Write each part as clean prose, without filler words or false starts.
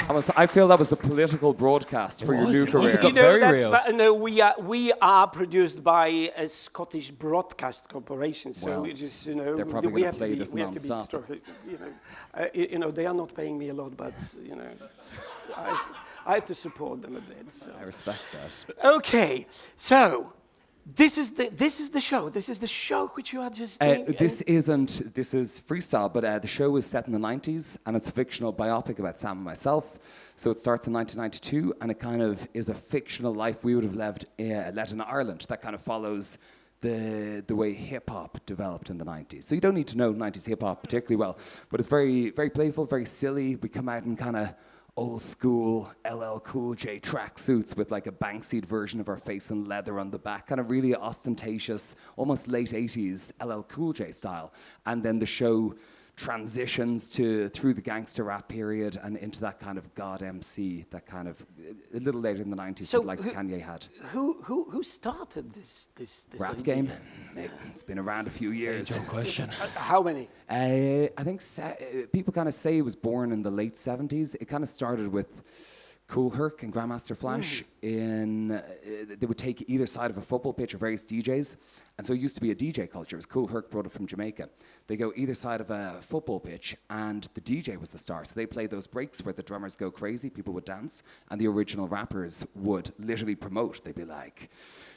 I feel that was a political broadcast for your new career. You know, very that's real. no, we are produced by a Scottish Broadcast Corporation, so Well, we just, you know, they're probably we gonna have to play be, this we have to be non-stop. struck, you know, they are not paying me a lot, but you know, I have to support them a bit. So. I respect that. Okay, so. This is the show. This is the show which you are just doing. This is freestyle, but the show is set in the 90s, and it's a fictional biopic about Sam and myself. So it starts in 1992, and it kind of is a fictional life we would have led in Ireland that kind of follows the way hip-hop developed in the 90s. So you don't need to know 90s hip-hop particularly well, but it's very, very playful, very silly. We come out in kind of old school LL Cool J tracksuits with like a Banksy'd version of our face and leather on the back, kind of really ostentatious, almost late 80s LL Cool J style. And then the show transitions through the gangster rap period and into that kind of God MC that kind of a little later in the 90s, So like Kanye had. Who started this Rap idea? game. It's been around a few years. Good question. How many? I think people kind of say it was born in the late 70s. It kind of started with Cool Herc and Grandmaster Flash. They would take either side of a football pitch or various DJs. And so it used to be a DJ culture. It was Cool Herc brought it from Jamaica. They go either side of a football pitch, and the DJ was the star. So they played those breaks where the drummers go crazy, people would dance, and the original rappers would literally promote. They'd be like,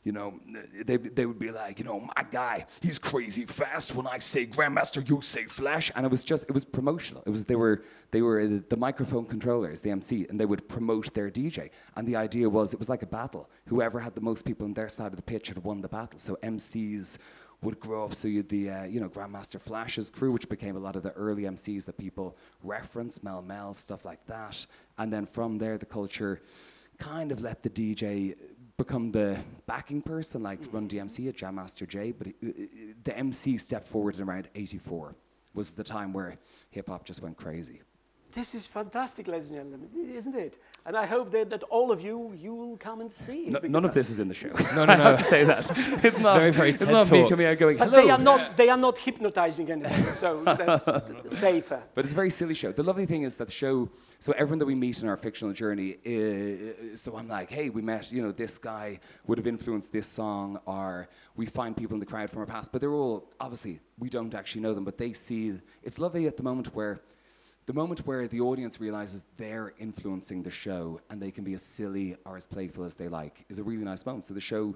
you know, they would be like, you know, my guy, he's crazy fast. When I say Grandmaster, you say Flash. And it was promotional. They were the microphone controllers, the MC, and they would promote their DJ. And the idea was, it was like a battle. Whoever had the most people on their side of the pitch had won the battle. So MCs would grow up. So you had the, Grandmaster Flash's crew, which became a lot of the early MCs that people reference, Mel Mel, stuff like that. And then from there, the culture kind of let the DJ become the backing person, like Run DMC at Jam Master Jay, but the MC stepped forward in around 84, was the time where hip-hop just went crazy. This is fantastic, ladies and gentlemen, isn't it? And I hope that all of you will come and see it. None of this is in the show. No. I have to say that. It's not, Very it's not me TED coming out going, But hello. they are not hypnotizing anyone, so that's safer. But it's a very silly show. The lovely thing is that the show, so everyone that we meet in our fictional journey, so I'm like, hey, we met, this guy would have influenced this song, or we find people in the crowd from our past, but they're all, obviously, we don't actually know them, but they see, it's lovely at the moment where the audience realizes they're influencing the show and they can be as silly or as playful as they like is a really nice moment. So the show,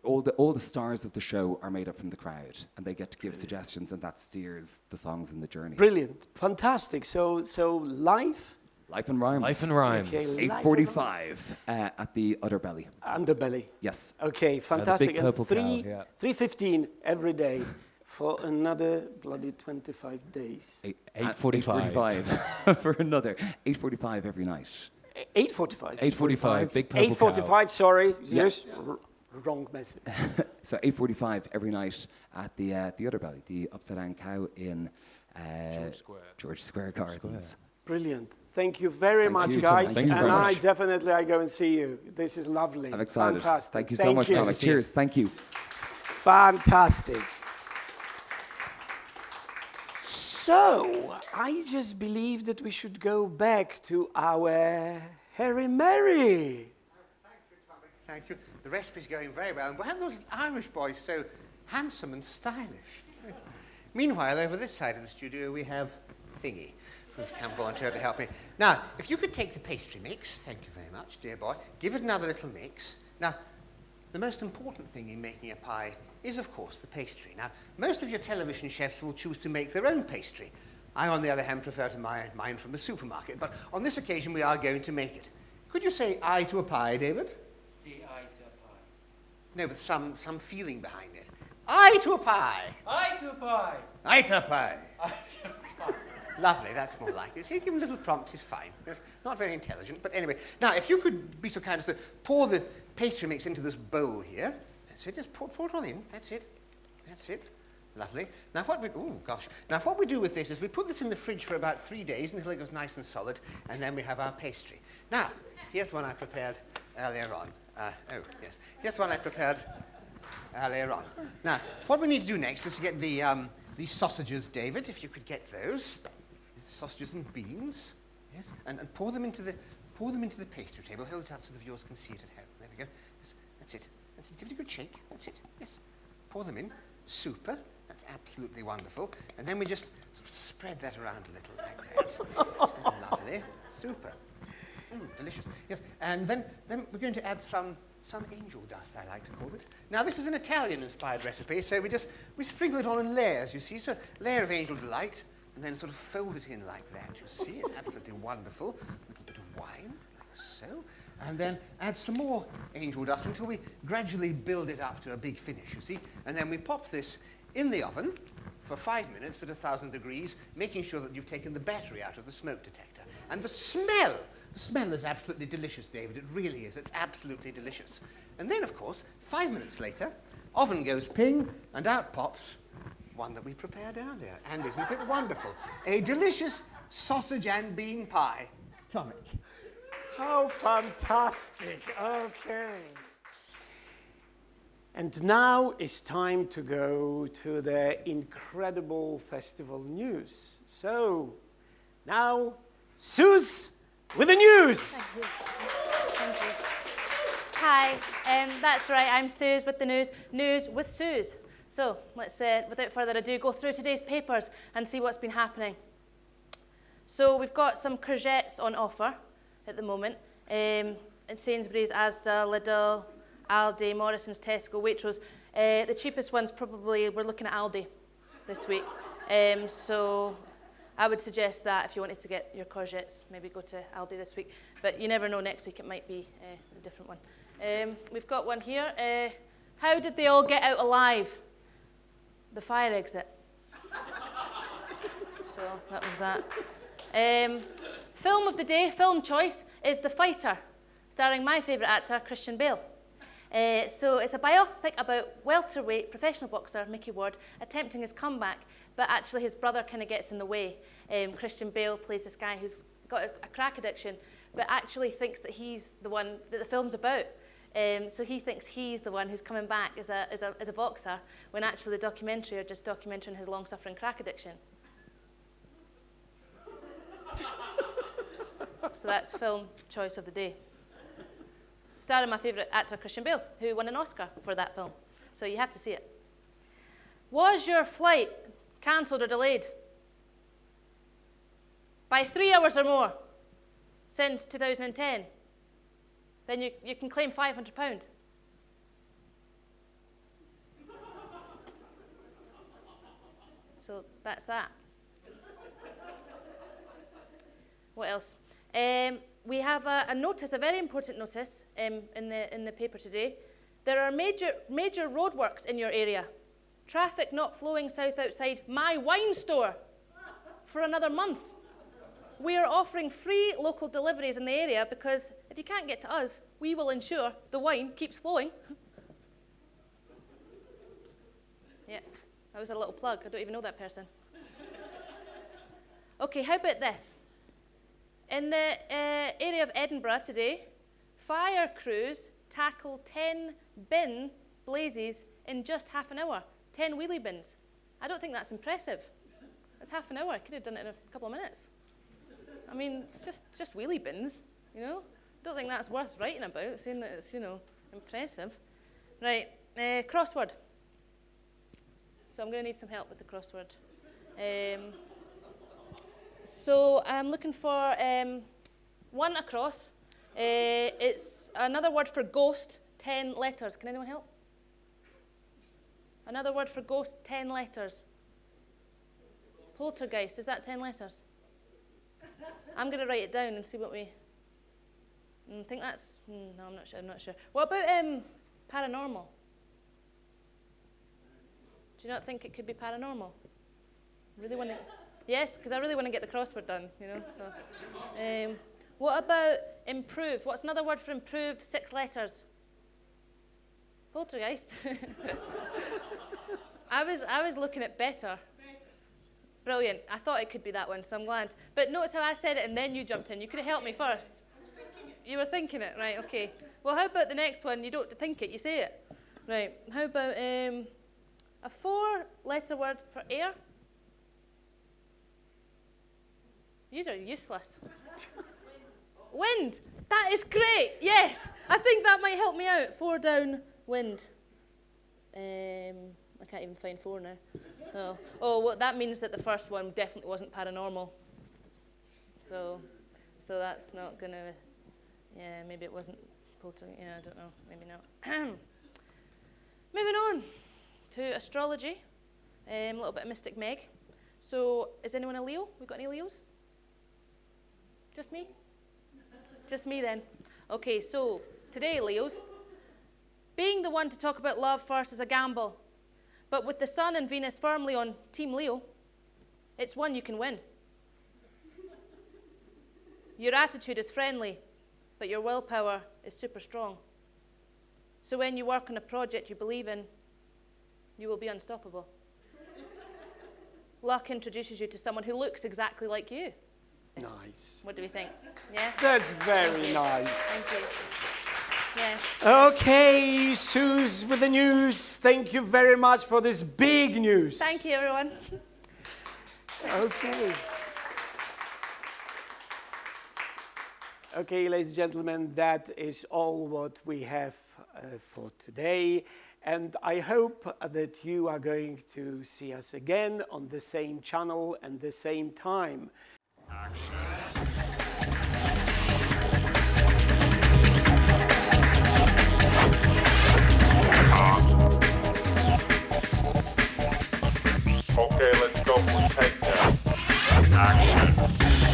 all the stars of the show are made up from the crowd, and they get to give suggestions, and that steers the songs in the journey. Brilliant, fantastic. So live? Life and Rhymes. Life and Rhymes. Okay, 8:45 at the Underbelly. Underbelly. Yes. Okay, fantastic. big purple cow, yeah. 3:15 every day for another bloody 25 days. 8:45. for another 8:45 every night. 8:45. 8:45. Big purple 8:45. Sorry. Yeah. Yes. Wrong message. So 8:45 every night at the Underbelly, the Upside Down Cow in George Square Gardens. Brilliant. Thank you very much, you. guys. Thank you so and much. I definitely go and see you. This is lovely. I'm excited. Fantastic. Thank you so much, Dominic. Cheers. Thank you. Fantastic. So, I just believe that we should go back to our Harry Mary. Thank you, Tommy. Thank you. The recipe's going very well. And why are those Irish boys so handsome and stylish? Yes. Meanwhile, over this side of the studio, we have Thingy, who's come volunteer to help me. Now, if you could take the pastry mix, thank you very much, dear boy, give it another little mix. Now, the most important thing in making a pie is, of course, the pastry. Now, most of your television chefs will choose to make their own pastry. I, on the other hand, prefer to buy mine from the supermarket, but on this occasion, we are going to make it. Could you say aye to a pie, David? Say aye to a pie. No, but some feeling behind it. Aye to a pie! Aye to a pie. Aye to a pie! Aye to a pie. Lovely, that's more like it. So you give him a little prompt, he's fine. It's not very intelligent, but anyway. Now, if you could be so kind as to pour the pastry mix into this bowl here. That's it, just pour it all in. That's it. That's it. Lovely. Now what we do with this is we put this in the fridge for about 3 days until it goes nice and solid, and then we have our pastry. Now, here's one I prepared earlier on. Here's one I prepared earlier on. Now, what we need to do next is to get these sausages, David, if you could get those. Sausages and beans. Yes, and pour them into the pastry table. Hold it up so the viewers can see it at home. There we go. Yes, that's it. That's it. Give it a good shake. That's it. Yes. Pour them in. Super. That's absolutely wonderful. And then we just sort of spread that around a little like that. Isn't that lovely? Super. Delicious. Yes. And then we're going to add some angel dust, I like to call it. Now, this is an Italian-inspired recipe, so we sprinkle it on in layers, you see. So, a layer of angel delight, and then sort of fold it in like that, you see. It's absolutely wonderful. A little bit of wine, like so. And then add some more angel dust until we gradually build it up to a big finish, you see. And then we pop this in the oven for 5 minutes at 1,000 degrees, making sure that you've taken the battery out of the smoke detector. And the smell is absolutely delicious, David. It really is. It's absolutely delicious. And then, of course, 5 minutes later, oven goes ping, and out pops one that we prepared earlier. And isn't it wonderful? A delicious sausage and bean pie. Tommy. How fantastic. Okay. And now it's time to go to the incredible festival news. So, now, Suze with the news. Thank you. Hi, that's right, I'm Suze with the news. News with Suze. So, let's, without further ado, go through today's papers and see what's been happening. So, we've got some courgettes on offer at the moment. In Sainsbury's, Asda, Lidl, Aldi, Morrison's, Tesco, Waitrose. The cheapest ones probably, we're looking at Aldi this week. So I would suggest that if you wanted to get your courgettes, maybe go to Aldi this week. But you never know, next week it might be a different one. We've got one here. How did they all get out alive? The fire exit. So that was that. Film of the day, film choice, is The Fighter, starring my favourite actor, Christian Bale. So it's a biopic about welterweight professional boxer Mickey Ward attempting his comeback, but actually his brother kind of gets in the way. Christian Bale plays this guy who's got a crack addiction, but actually thinks that he's the one that the film's about. So he thinks he's the one who's coming back as a boxer, when actually the documentary are just documenting his long-suffering crack addiction. So that's film choice of the day. Starring my favourite actor, Christian Bale, who won an Oscar for that film. So you have to see it. Was your flight cancelled or delayed by 3 hours or more since 2010? Then you can claim £500. So that's that. What else? We have a notice, a very important notice in the paper today. There are major roadworks in your area. Traffic not flowing south outside my wine store for another month. We are offering free local deliveries in the area because if you can't get to us, we will ensure the wine keeps flowing. Yeah, that was a little plug. I don't even know that person. Okay, how about this? In the area of Edinburgh today, fire crews tackle 10 bin blazes in just half an hour. 10 wheelie bins. I don't think that's impressive. That's half an hour. I could have done it in a couple of minutes. I mean, just wheelie bins, you know? I don't think that's worth writing about, saying that it's, you know, impressive. Right, crossword. So I'm going to need some help with the crossword. So I'm looking for one across. It's another word for ghost, 10 letters. Can anyone help? Another word for ghost, 10 letters. Poltergeist, is that 10 letters? I'm going to write it down and see what we... I think that's... no, I'm not sure. What about paranormal? Do you not think it could be paranormal? Really want to... Yes, because I really want to get the crossword done, you know. So, what about improved? What's another word for improved? 6 letters. Poltergeist. I was looking at better. Brilliant. I thought it could be that one, so I'm glad. But notice how I said it and then you jumped in. You could have helped me first. You were thinking it, right? Okay. Well, how about the next one? You don't think it, you say it. Right. How about a 4-letter word for air? Yous are useless. Wind. That is great. Yes. I think that might help me out. 4 down, wind. I can't even find 4 now. Oh, well, that means that the first one definitely wasn't paranormal. So that's not gonna. Yeah, maybe it wasn't poltergeist. Yeah, I don't know. Maybe not. Moving on to astrology. A little bit of Mystic Meg. So, is anyone a Leo? We got any Leos? Just me? Just me then. Okay, so today, Leos, being the one to talk about love first is a gamble. But with the Sun and Venus firmly on Team Leo, it's one you can win. Your attitude is friendly, but your willpower is super strong. So when you work on a project you believe in, you will be unstoppable. Luck introduces you to someone who looks exactly like you. Nice. What do we think? Yeah? That's very nice. Thank you. Yeah. Okay, Suze with the news. Thank you very much for this big news. Thank you, everyone. Okay. Okay, ladies and gentlemen, that is all what we have for today. And I hope that you are going to see us again on the same channel and the same time. Okay, let's go for takedown. Action.